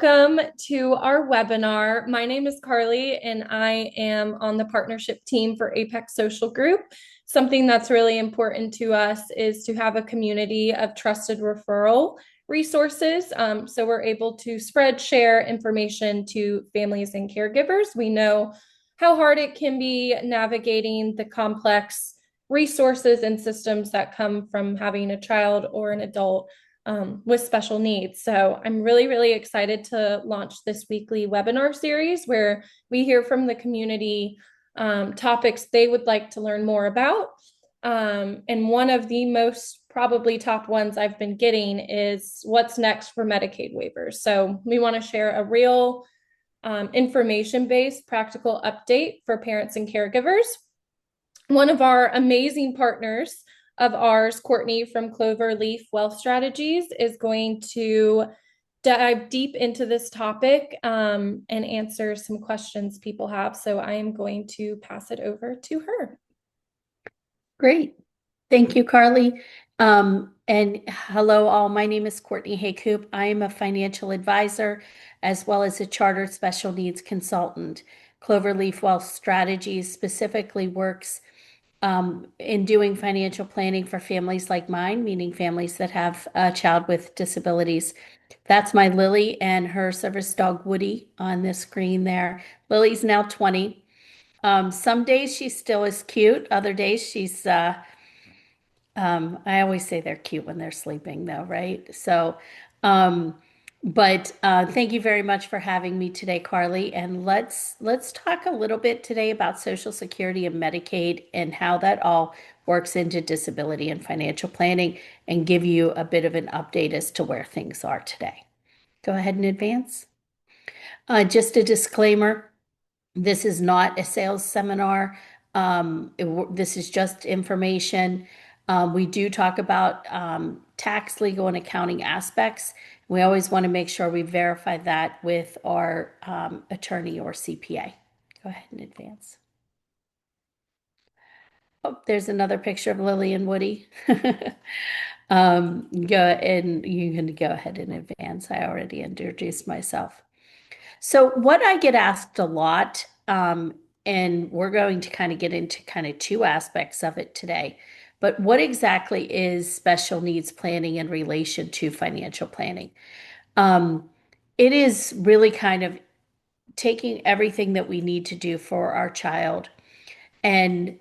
welcome to our webinar. My name is Carlee, and I am on the partnership team for Apex Social Group. Something that's really important to us is to have a community of trusted referral resources. So we're able to share information to families and caregivers. We know how hard it can be navigating the complex resources and systems that come from having a child or an adult with special needs. So I'm really, really excited to launch this weekly webinar series where we hear from the community topics they would like to learn more about. And one of the most probably top ones I've been getting is what's next for Medicaid waivers. So we want to share a real information-based practical update for parents and caregivers. One of our amazing partners of ours, Cortney from Cloverleaf Wealth Strategies, is going to dive deep into this topic and answer some questions people have. So I am going to pass it over to her. Great. Thank you, Carlee. And hello all, my name is Cortney Heykoop. I am a financial advisor as well as a chartered special needs consultant. Cloverleaf Wealth Strategies specifically works in doing financial planning for families like mine, meaning families that have a child with disabilities. That's my Lily and her service dog Woody on the screen there. Lily's now 20. Some days she still is cute. Other days she's, I always say they're cute when they're sleeping though, right? So, thank you very much for having me today, Carlee. And let's talk a little bit today about Social Security and Medicaid and how that all works into disability and financial planning and give you a bit of an update as to where things are today. Go ahead and advance. Just a disclaimer, this is not a sales seminar. This is just information. We do talk about tax, legal, and accounting aspects. We always want to make sure we verify that with our attorney or CPA. Go ahead and advance. Oh, there's another picture of Lily and Woody. You can go ahead and advance. I already introduced myself. So what I get asked a lot, and we're going to kind of get into kind of two aspects of it today, but what exactly is special needs planning in relation to financial planning? It is really kind of taking everything that we need to do for our child and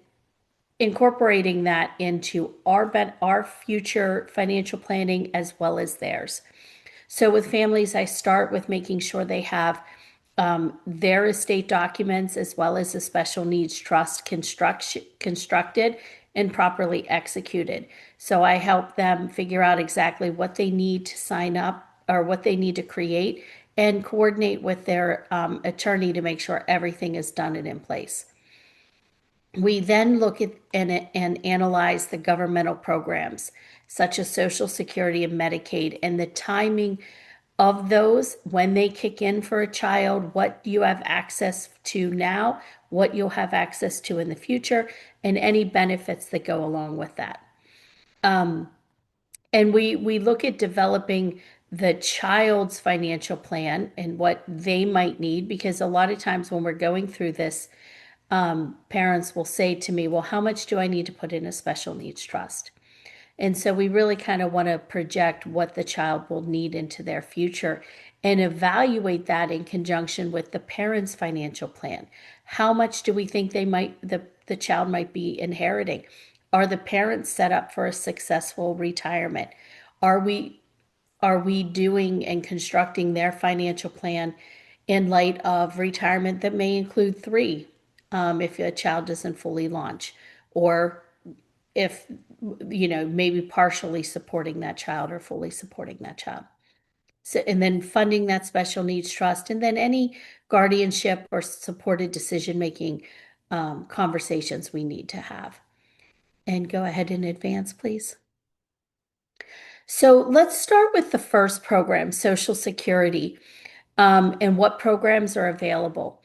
incorporating that into our future financial planning as well as theirs. So with families, I start with making sure they have their estate documents as well as a special needs trust constructed and properly executed. So I help them figure out exactly what they need to sign up or what they need to create and coordinate with their attorney to make sure everything is done and in place. We then look at and analyze the governmental programs such as Social Security and Medicaid and the timing of those when they kick in for a child, what you have access to now, what you'll have access to in the future, and any benefits that go along with that. And we look at developing the child's financial plan and what they might need, because a lot of times when we're going through this, parents will say to me, well, how much do I need to put in a special needs trust? And so we really kind of want to project what the child will need into their future and evaluate that in conjunction with the parent's financial plan. How much do we think the child might be inheriting? Are the parents set up for a successful retirement? Are we doing and constructing their financial plan in light of retirement that may include three, if a child doesn't fully launch, or if, maybe partially supporting that child or fully supporting that child. So, and then funding that special needs trust, and then any guardianship or supported decision-making conversations we need to have. And go ahead and advance, please. So let's start with the first program, Social Security, and what programs are available.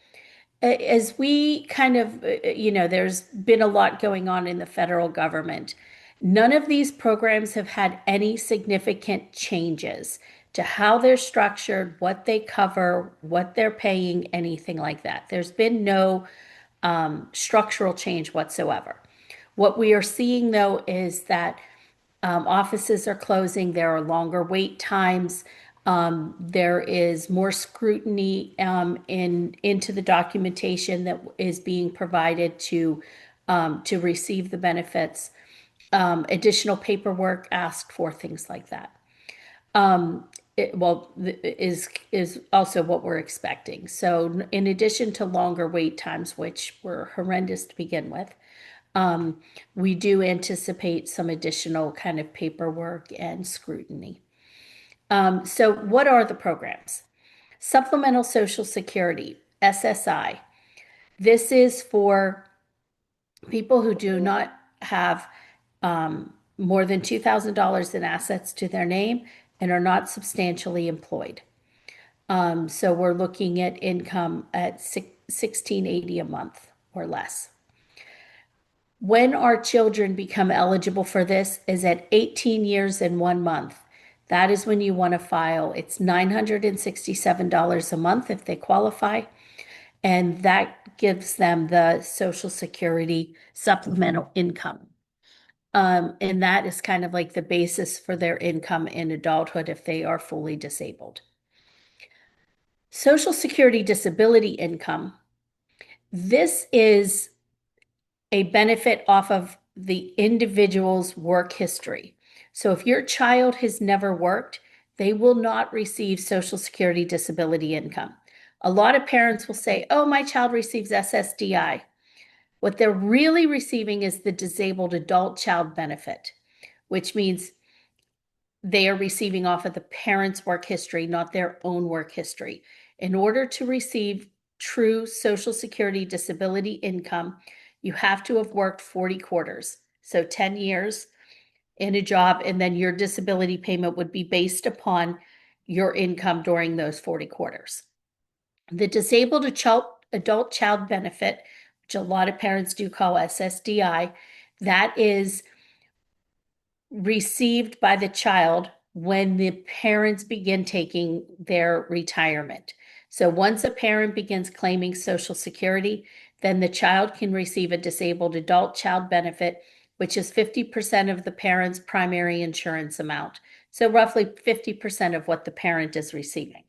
As we kind of, there's been a lot going on in the federal government. None of these programs have had any significant changes to how they're structured, what they cover, what they're paying, anything like that. There's been no structural change whatsoever. What we are seeing, though, is that offices are closing. There are longer wait times. There is more scrutiny into the documentation that is being provided to receive the benefits. Additional paperwork asked for, things like that. Is also what we're expecting. So, in addition to longer wait times, which were horrendous to begin with, we do anticipate some additional kind of paperwork and scrutiny. So, what are the programs? Supplemental Social Security, SSI. This is for people who do not have more than $2,000 in assets to their name and are not substantially employed. So we're looking at income at $1,680 a month or less. When our children become eligible for this is at 18 years and 1 month. That is when you want to file. It's $967 a month if they qualify, and that gives them the Social Security supplemental income. And that is kind of like the basis for their income in adulthood if they are fully disabled. Social Security disability income. This is a benefit off of the individual's work history. So if your child has never worked, they will not receive Social Security disability income. A lot of parents will say, oh, my child receives SSDI. What they're really receiving is the disabled adult child benefit, which means they are receiving off of the parent's work history, not their own work history. In order to receive true Social Security disability income, you have to have worked 40 quarters, so 10 years in a job, and then your disability payment would be based upon your income during those 40 quarters. The disabled adult child benefit, which a lot of parents do call SSDI, that is received by the child when the parents begin taking their retirement. So once a parent begins claiming Social Security, then the child can receive a disabled adult child benefit, which is 50% of the parent's primary insurance amount. So roughly 50% of what the parent is receiving.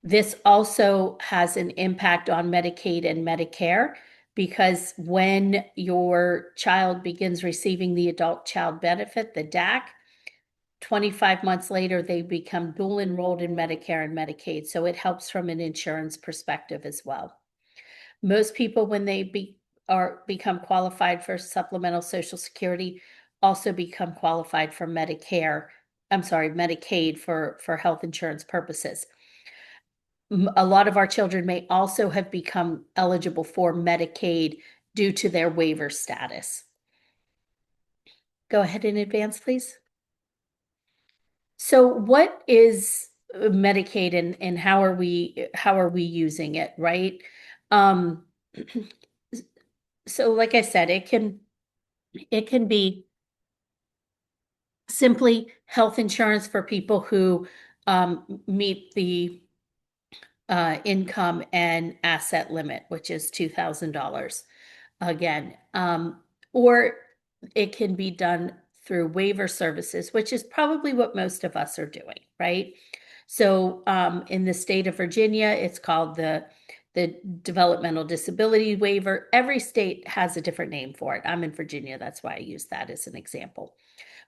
This also has an impact on Medicaid and Medicare, because when your child begins receiving the adult child benefit, the DAC, 25 months later, they become dual enrolled in Medicare and Medicaid. So it helps from an insurance perspective as well. Most people, when they become qualified for supplemental Social Security, also become qualified for Medicaid for health insurance purposes. A lot of our children may also have become eligible for Medicaid due to their waiver status. Go ahead and advance, please. So what is Medicaid and how are we using it, right? So like I said, it can be simply health insurance for people who meet the income and asset limit, which is $2,000 again. Or it can be done through waiver services, which is probably what most of us are doing, right? So in the state of Virginia, it's called the Developmental Disability Waiver. Every state has a different name for it. I'm in Virginia, that's why I use that as an example.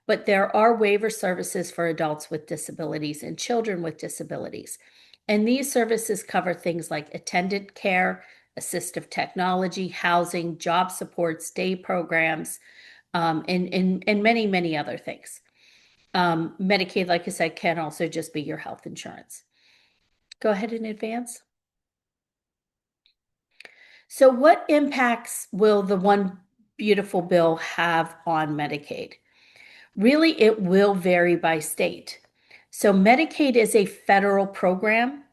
But there are waiver services for adults with disabilities and children with disabilities. And these services cover things like attendant care, assistive technology, housing, job supports, day programs, and many, many other things. Medicaid, like I said, can also just be your health insurance. Go ahead and advance. So what impacts will the One Beautiful Bill have on Medicaid? Really, it will vary by state. So Medicaid is a federal program,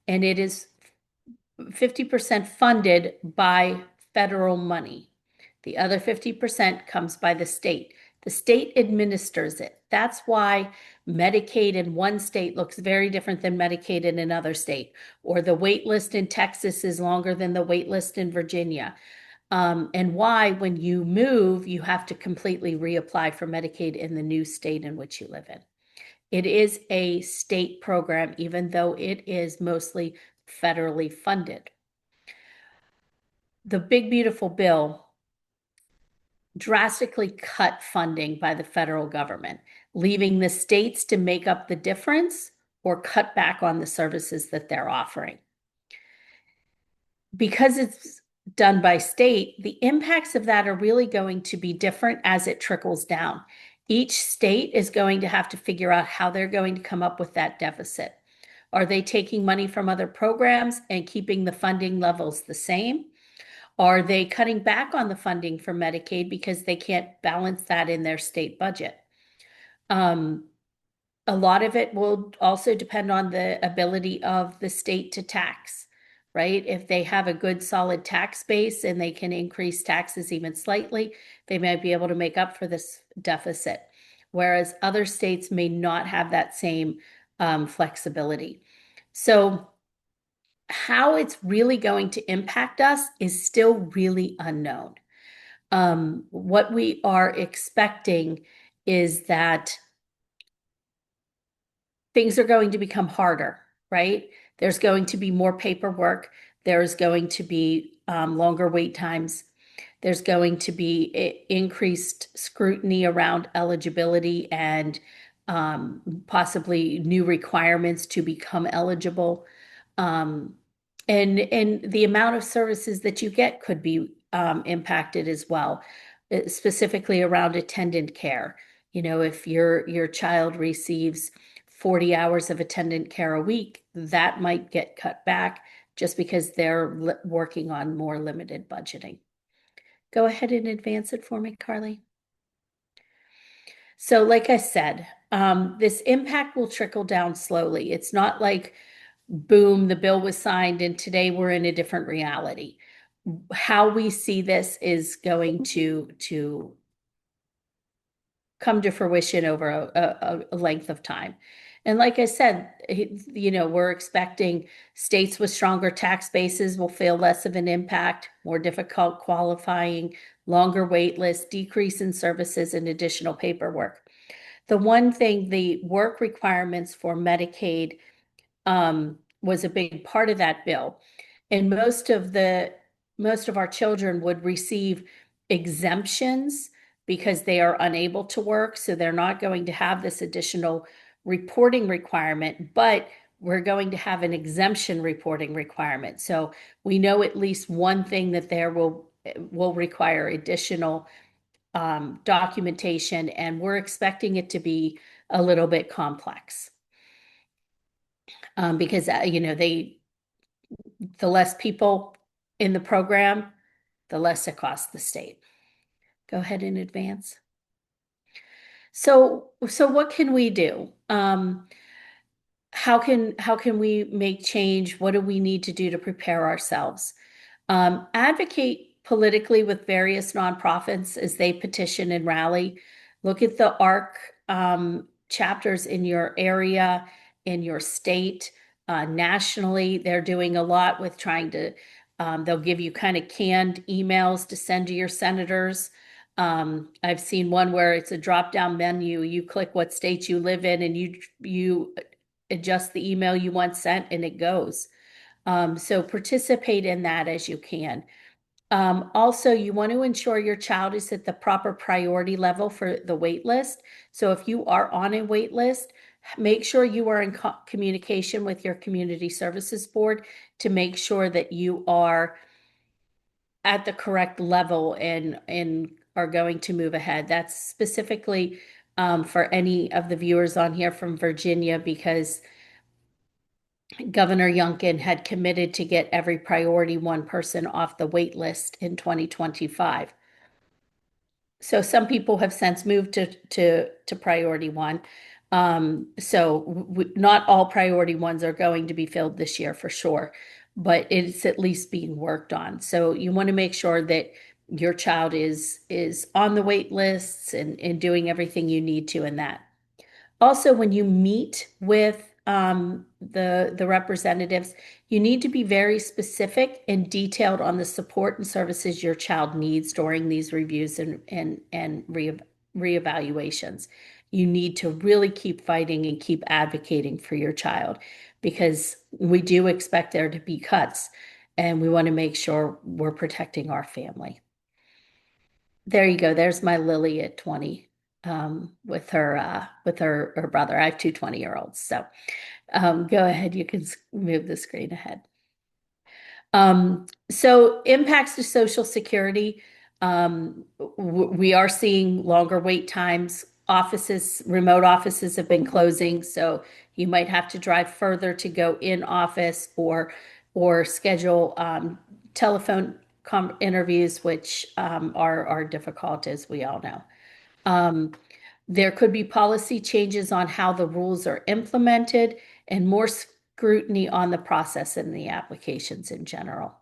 and it is 50% funded by federal money. The other 50% comes by the state. The state administers it. That's why Medicaid in one state looks very different than Medicaid in another state, or the wait list in Texas is longer than the wait list in Virginia. And why, when you move, you have to completely reapply for Medicaid in the new state in which you live in. It is a state program, even though it is mostly federally funded. The big, beautiful bill drastically cut funding by the federal government, leaving the states to make up the difference or cut back on the services that they're offering. Because it's done by state, the impacts of that are really going to be different as it trickles down. Each state is going to have to figure out how they're going to come up with that deficit. Are they taking money from other programs and keeping the funding levels the same? Are they cutting back on the funding for Medicaid because they can't balance that in their state budget? A lot of it will also depend on the ability of the state to tax, right? If they have a good solid tax base and they can increase taxes even slightly, they might be able to make up for this deficit. Whereas other states may not have that same flexibility. So how it's really going to impact us is still really unknown. What we are expecting is that things are going to become harder, right? There's going to be more paperwork. There's going to be longer wait times. There's going to be increased scrutiny around eligibility and possibly new requirements to become eligible. And the amount of services that you get could be impacted as well, specifically around attendant care. You know, if your child receives 40 hours of attendant care a week, that might get cut back just because they're working on more limited budgeting. Go ahead and advance it for me, Carlee. So like I said, this impact will trickle down slowly. It's not like, boom, the bill was signed and today we're in a different reality. How we see this is going to come to fruition over a length of time. And like I said, you know, we're expecting states with stronger tax bases will feel less of an impact, more difficult qualifying, longer wait lists, decrease in services, and additional paperwork. The one thing, the work requirements for Medicaid was a big part of that bill. And most of our children would receive exemptions because they are unable to work. So they're not going to have this additional reporting requirement, but we're going to have an exemption reporting requirement. So we know at least one thing that there will require additional documentation, and we're expecting it to be a little bit complex. Because you know, the less people in the program, the less it costs the state. Go ahead and advance. So what can we do? How can we make change? What do we need to do to prepare ourselves? Advocate politically with various nonprofits as they petition and rally. Look at the ARC chapters in your area, in your state. Nationally, they're doing a lot with trying to, they'll give you kind of canned emails to send to your senators. I've seen one where it's a drop-down menu. You click what state you live in and you adjust the email you want sent and it goes. So participate in that as you can. Also, you want to ensure your child is at the proper priority level for the wait list. So if you are on a wait list, make sure you are in communication with your community services board to make sure that you are at the correct level and are going to move ahead. That's specifically for any of the viewers on here from Virginia, because Governor Youngkin had committed to get every priority one person off the wait list in 2025. So some people have since moved to priority one. So not all priority ones are going to be filled this year for sure, but it's at least being worked on. So you want to make sure that your child is on the wait lists and doing everything you need to in that. Also, when you meet with the representatives, you need to be very specific and detailed on the support and services your child needs during these reviews and reevaluations. You need to really keep fighting and keep advocating for your child, because we do expect there to be cuts, and we want to make sure we're protecting our family. There you go. There's my Lily at 20, with her brother. I have two 20-year-olds. So go ahead. You can move the screen ahead. So impacts to Social Security. We are seeing longer wait times. Remote offices have been closing, so you might have to drive further to go in office or schedule telephone interviews, which are difficult, as we all know. There could be policy changes on how the rules are implemented and more scrutiny on the process and the applications in general.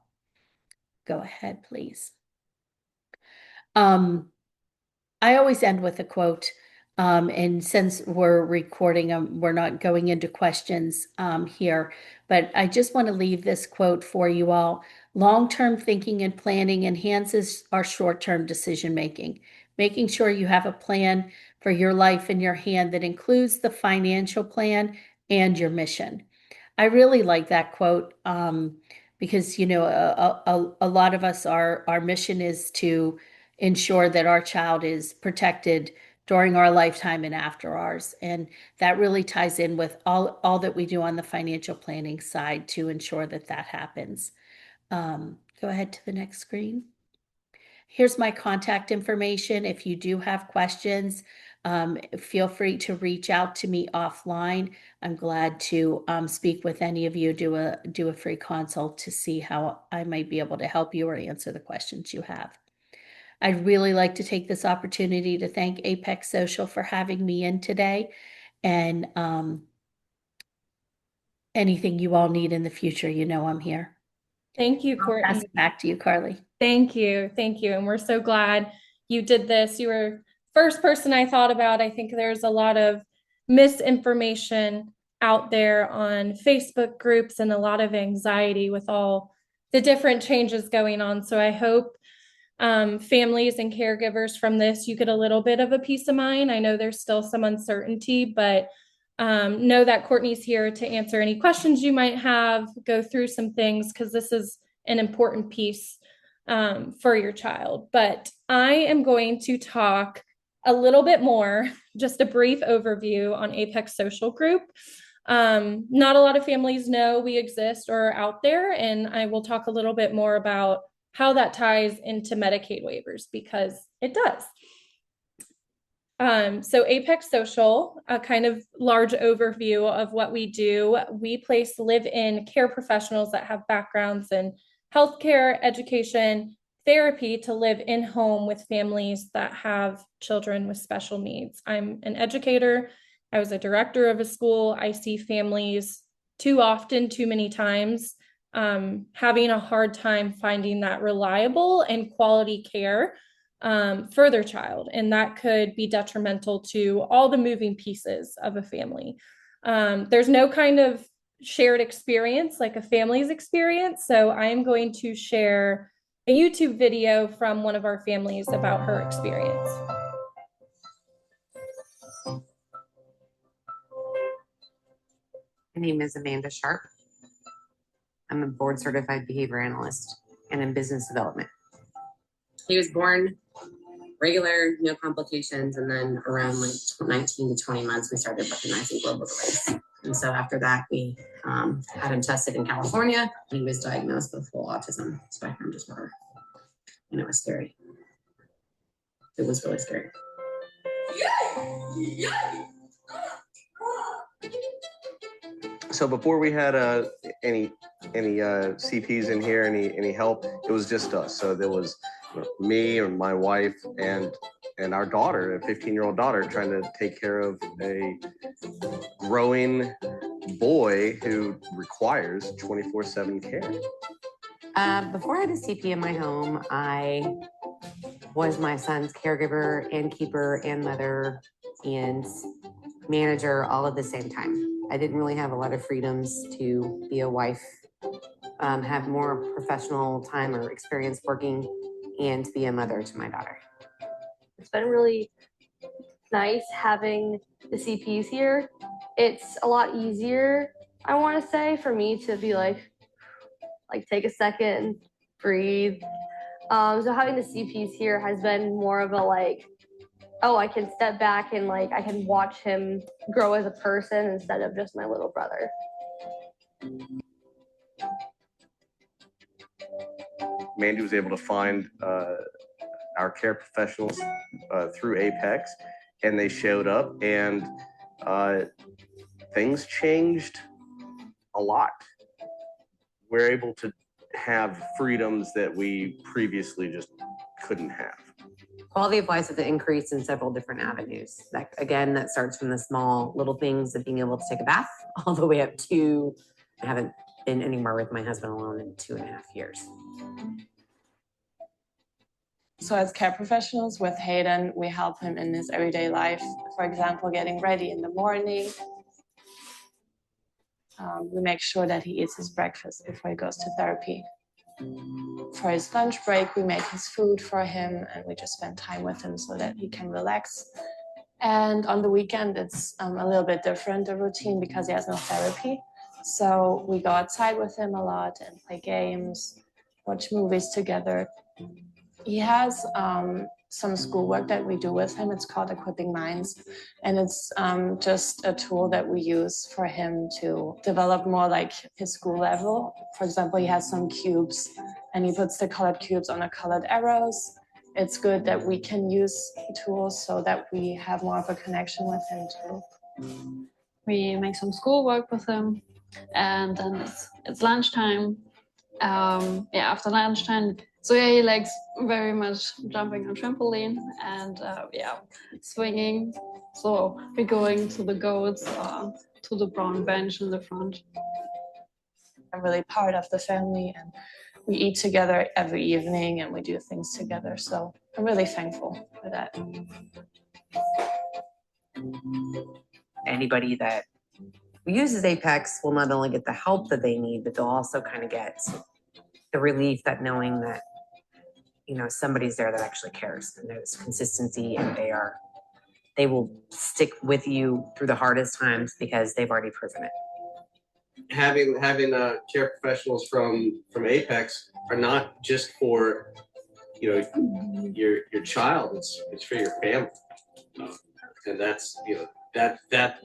Go ahead, please. I always end with a quote, and since we're recording, we're not going into questions here, but I just want to leave this quote for you all. Long-term thinking and planning enhances our short-term decision making. Making sure you have a plan for your life in your hand that includes the financial plan and your mission. I really like that quote, because a lot of us, our mission is to ensure that our child is protected during our lifetime and after ours, and that really ties in with all that we do on the financial planning side to ensure that happens. Go ahead to the next screen. Here's my contact information. If you do have questions, feel free to reach out to me offline. I'm glad to speak with any of you, do a free consult to see how I might be able to help you or answer the questions you have. I'd really like to take this opportunity to thank Apex Social for having me in today, and anything you all need in the future, I'm here. Thank you, I'll pass Cortney. it back to you, Carlee. Thank you. Thank you. And we're so glad you did this. You were first person I thought about. I think there's a lot of misinformation out there on Facebook groups and a lot of anxiety with all the different changes going on. So I hope families and caregivers from this, you get a little bit of a peace of mind. I know there's still some uncertainty, but know that Cortney's here to answer any questions you might have, go through some things, because this is an important piece for your child. But I am going to talk a little bit more, just a brief overview on Apex Social Group. Not a lot of families know we exist or are out there, and I will talk a little bit more about how that ties into Medicaid waivers, because it does. So Apex Social, a kind of large overview of what we do. We place live-in care professionals that have backgrounds in healthcare, education, therapy to live in home with families that have children with special needs. I'm an educator. I was a director of a school. I see families too often, too many times, having a hard time finding that reliable and quality care for their child. And that could be detrimental to all the moving pieces of a family. There's no kind of shared experience like a family's experience. So I'm going to share a YouTube video from one of our families about her experience. My name is Amanda Sharp. I'm a board certified behavior analyst and in business development. He was born regular, no complications, and then around like 19 to 20 months, we started recognizing global delays. And so after that, we had him tested in California. He was diagnosed with full autism spectrum disorder, and it was scary. It was really scary. So before we had any CPs in here, any help, it was just us. So there was me and my wife and our daughter, a 15-year-old daughter, trying to take care of a growing boy who requires 24/7 care. Before I had a CP in my home, I was my son's caregiver and keeper and mother and manager all at the same time. I didn't really have a lot of freedoms to be a wife, have more professional time or experience working, and to be a mother to my daughter. It's been really nice having the CPs here. It's a lot easier, I want to say, for me to be like take a second, breathe. So having the CPs here has been more of a like, oh, I can step back and like I can watch him grow as a person instead of just my little brother. Mandy was able to find our care professionals through Apex, and they showed up, and things changed a lot. We're able to have freedoms that we previously just couldn't have. Quality of life has increased in several different avenues. That starts from the small little things of being able to take a bath all the way up to I haven't been anywhere with my husband alone in 2.5 years. So as care professionals with Hayden, we help him in his everyday life. For example, getting ready in the morning. We make sure that he eats his breakfast before he goes to therapy. For his lunch break, we make his food for him, and we just spend time with him so that he can relax. And on the weekend, it's a little bit different, the routine, because he has no therapy. So we go outside with him a lot and play games, watch movies together. He has some schoolwork that we do with him. It's called Equipping Minds. And it's just a tool that we use for him to develop more like his school level. For example, he has some cubes and he puts the colored cubes on the colored arrows. It's good that we can use tools so that we have more of a connection with him too. We make some schoolwork with him, and then it's lunchtime. After lunchtime. So yeah, he likes very much jumping on trampoline and swinging. So we're going to the goats, to the brown bench in the front. I'm really part of the family, and we eat together every evening and we do things together. So I'm really thankful for that. Anybody that uses Apex will not only get the help that they need, but they'll also kind of get the relief that knowing that somebody's there that actually cares, and there's consistency, and they will stick with you through the hardest times because they've already proven it. Having care professionals from Apex are not just for your child. It's for your family, and that's that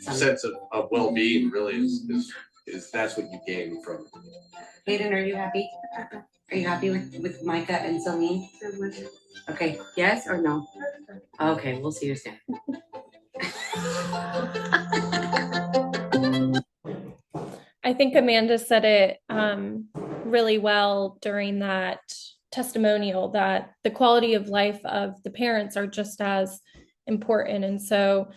sense of well-being really is that's what you gain from it. Hayden, are you happy? Are you happy with Micah and Celine? Okay, yes or no? Okay, we'll see you soon. I think Amanda said it really well during that testimonial, that the quality of life of the parents are just as important. And so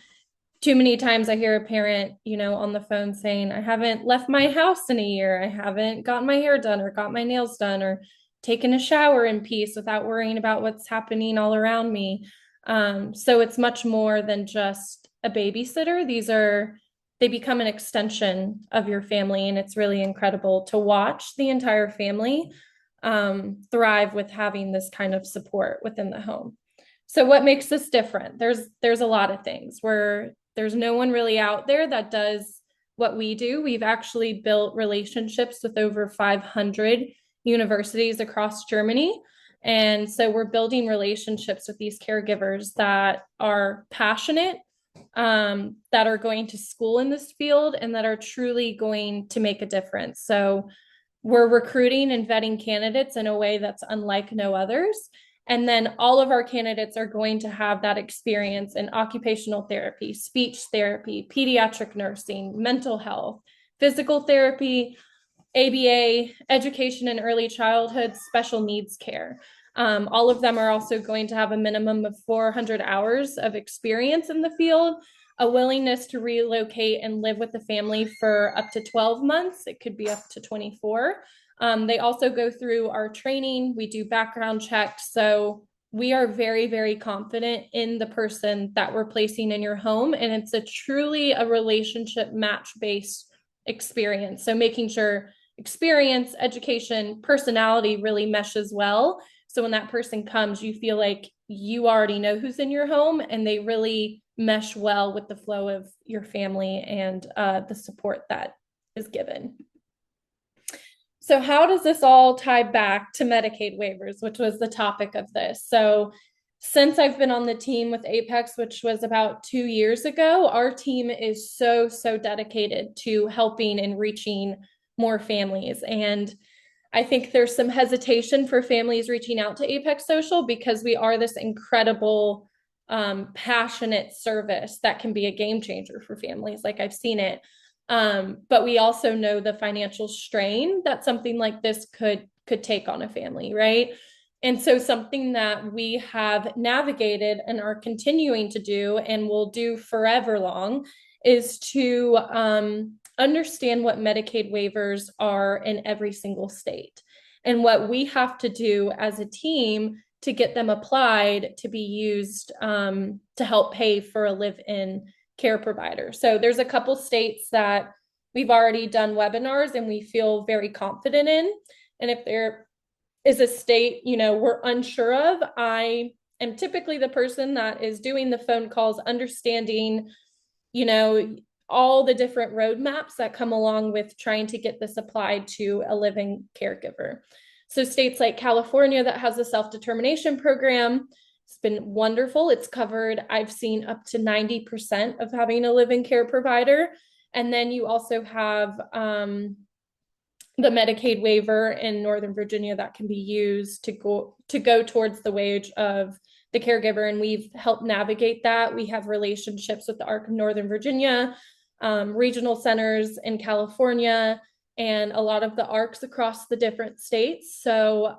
too many times I hear a parent, on the phone saying, I haven't left my house in a year. I haven't gotten my hair done or got my nails done or taken a shower in peace without worrying about what's happening all around me. So it's much more than just a babysitter. They become an extension of your family. And it's really incredible to watch the entire family thrive with having this kind of support within the home. So what makes this different? There's a lot of things where there's no one really out there that does what we do. We've actually built relationships with over 500 universities across Germany. And so we're building relationships with these caregivers that are passionate, that are going to school in this field, and that are truly going to make a difference. So we're recruiting and vetting candidates in a way that's unlike no others. And then all of our candidates are going to have that experience in occupational therapy, speech therapy, pediatric nursing, mental health, physical therapy, ABA, education and early childhood, special needs care. All of them are also going to have a minimum of 400 hours of experience in the field, a willingness to relocate and live with the family for up to 12 months. It could be up to 24. They also go through our training. We do background checks. So we are very, very confident in the person that we're placing in your home. And it's truly a relationship match-based experience. So making sure experience, education, personality really meshes well. So when that person comes, you feel like you already know who's in your home and they really mesh well with the flow of your family and the support that is given. So how does this all tie back to Medicaid waivers, which was the topic of this? So since I've been on the team with Apex, which was about 2 years ago, our team is so dedicated to helping and reaching more families. And I think there's some hesitation for families reaching out to Apex Social because we are this incredible, passionate service that can be a game changer for families. Like I've seen it. But we also know the financial strain that something like this could take on a family, right? And so something that we have navigated and are continuing to do and will do forever long is to understand what Medicaid waivers are in every single state and what we have to do as a team to get them applied to be used to help pay for a live-in care provider. So there's a couple states that we've already done webinars and we feel very confident in. And if there is a state, we're unsure of, I am typically the person that is doing the phone calls, understanding, all the different roadmaps that come along with trying to get this applied to a living caregiver. So states like California that has a self-determination program, it's been wonderful. It's covered, I've seen up to 90% of having a live-in care provider. And then you also have the Medicaid waiver in Northern Virginia that can be used to go towards the wage of the caregiver. And we've helped navigate that. We have relationships with the ARC of Northern Virginia, regional centers in California, and a lot of the ARCs across the different states. So,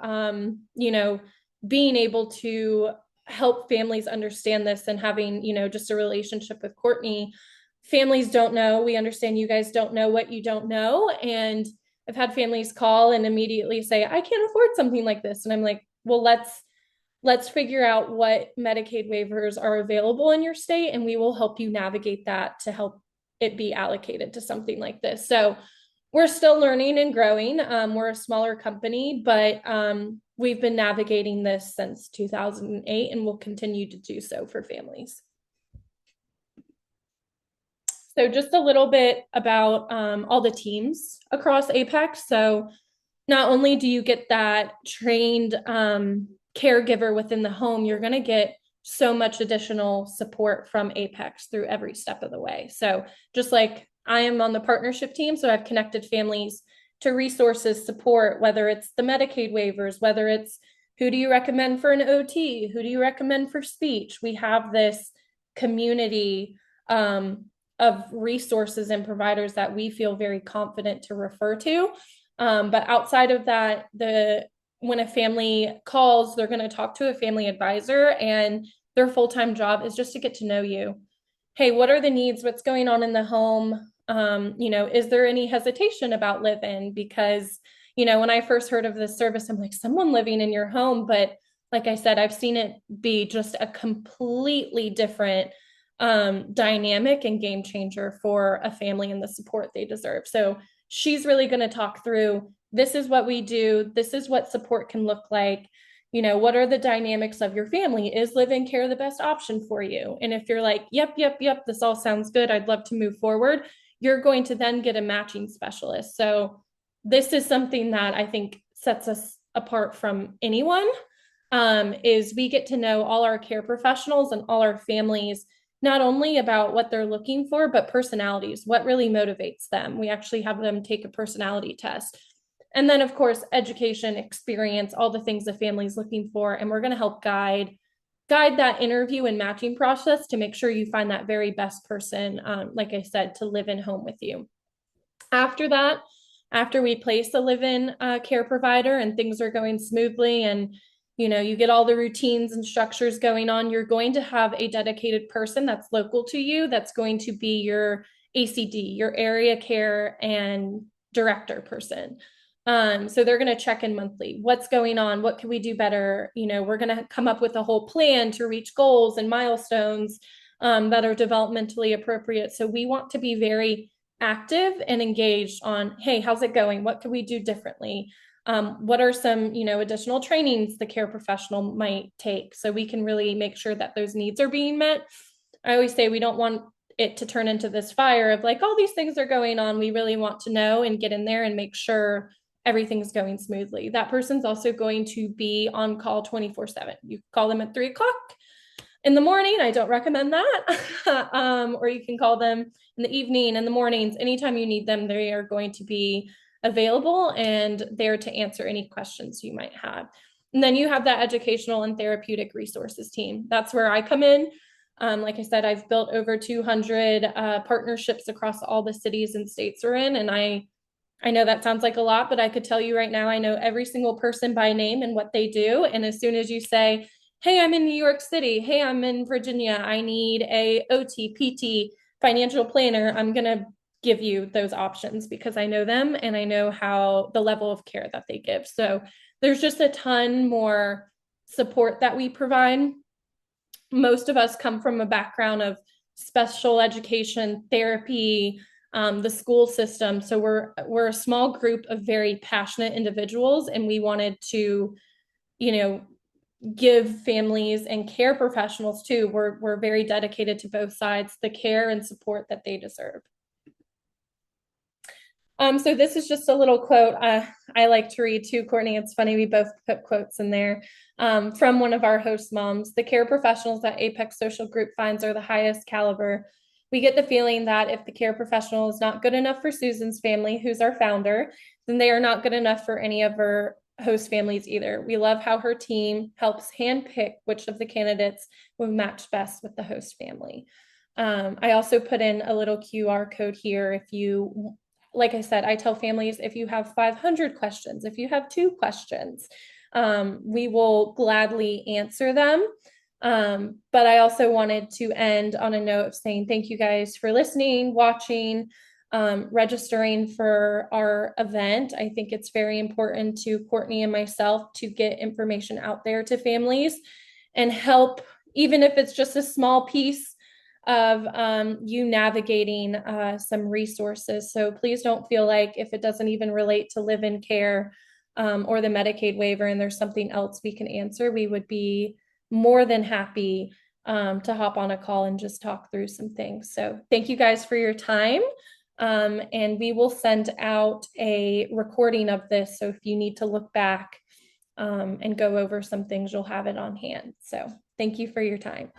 being able to help families understand this and having, just a relationship with Cortney. Families don't know. We understand you guys don't know what you don't know. And I've had families call and immediately say, I can't afford something like this. And I'm like, well, let's figure out what Medicaid waivers are available in your state, and we will help you navigate that to help it be allocated to something like this. So we're still learning and growing. We're a smaller company, but we've been navigating this since 2008 and will continue to do so for families. So just a little bit about all the teams across Apex. So not only do you get that trained caregiver within the home, you're going to get so much additional support from Apex through every step of the way. So just like I am on the partnership team, so I've connected families to resources, support, whether it's the Medicaid waivers, whether it's who do you recommend for an OT, who do you recommend for speech. We have this community of resources and providers that we feel very confident to refer to. But outside of that, when a family calls, they're going to talk to a family advisor, and their full-time job is just to get to know you. Hey, what are the needs? What's going on in the home? Is there any hesitation about live-in? Because, when I first heard of this service, I'm like, someone living in your home. But like I said, I've seen it be just a completely different dynamic and game changer for a family and the support they deserve. So she's really going to talk through, this is what we do. This is what support can look like. What are the dynamics of your family? Is live-in care the best option for you? And if you're like, yep, this all sounds good, I'd love to move forward, you're going to then get a matching specialist. So this is something that I think sets us apart from anyone, is we get to know all our care professionals and all our families, not only about what they're looking for, but personalities, what really motivates them. We actually have them take a personality test. And then, of course, education, experience, all the things the family's looking for. And we're going to help guide that interview and matching process to make sure you find that very best person, like I said, to live in home with you. After that, after we place a live-in care provider and things are going smoothly and you get all the routines and structures going on, you're going to have a dedicated person that's local to you that's going to be your ACD, your area care and director person. So they're going to check in monthly. What's going on? What can we do better? We're going to come up with a whole plan to reach goals and milestones that are developmentally appropriate. So we want to be very active and engaged on, hey, how's it going? What can we do differently? What are some, additional trainings the care professional might take so we can really make sure that those needs are being met? I always say we don't want it to turn into this fire of like, all these things are going on. We really want to know and get in there and make sure everything's going smoothly. That person's also going to be on call 24/7. You call them at 3 o'clock in the morning. I don't recommend that. Or you can call them in the evening, in the mornings, anytime you need them, they are going to be available and there to answer any questions you might have. And then you have that educational and therapeutic resources team. That's where I come in. Like I said, I've built over 200 partnerships across all the cities and states we're in. And I know that sounds like a lot, but I could tell you right now, I know every single person by name and what they do. And as soon as you say, hey, I'm in New York City, hey, I'm in Virginia, I need a OT, PT, financial planner, I'm going to give you those options because I know them and I know how the level of care that they give. So there's just a ton more support that we provide. Most of us come from a background of special education, therapy, the school system. So we're a small group of very passionate individuals, and we wanted to, give families and care professionals too. We're very dedicated to both sides, the care and support that they deserve. So this is just a little quote I like to read too, Cortney. It's funny, we both put quotes in there from one of our host moms. The care professionals that Apex Social Group finds are the highest caliber. We get the feeling that if the care professional is not good enough for Susan's family, who's our founder, then they are not good enough for any of her host families either. We love how her team helps handpick which of the candidates will match best with the host family. I also put in a little QR code here. If you, like I said, I tell families, if you have 500 questions, if you have 2 questions, we will gladly answer them. But I also wanted to end on a note of saying thank you guys for listening, watching, registering for our event. I think it's very important to Cortney and myself to get information out there to families and help, even if it's just a small piece of you navigating some resources. So please don't feel like if it doesn't even relate to live-in care or the Medicaid waiver and there's something else we can answer, we would be more than happy to hop on a call and just talk through some things. So thank you guys for your time. And we will send out a recording of this. So if you need to look back and go over some things, you'll have it on hand. So thank you for your time.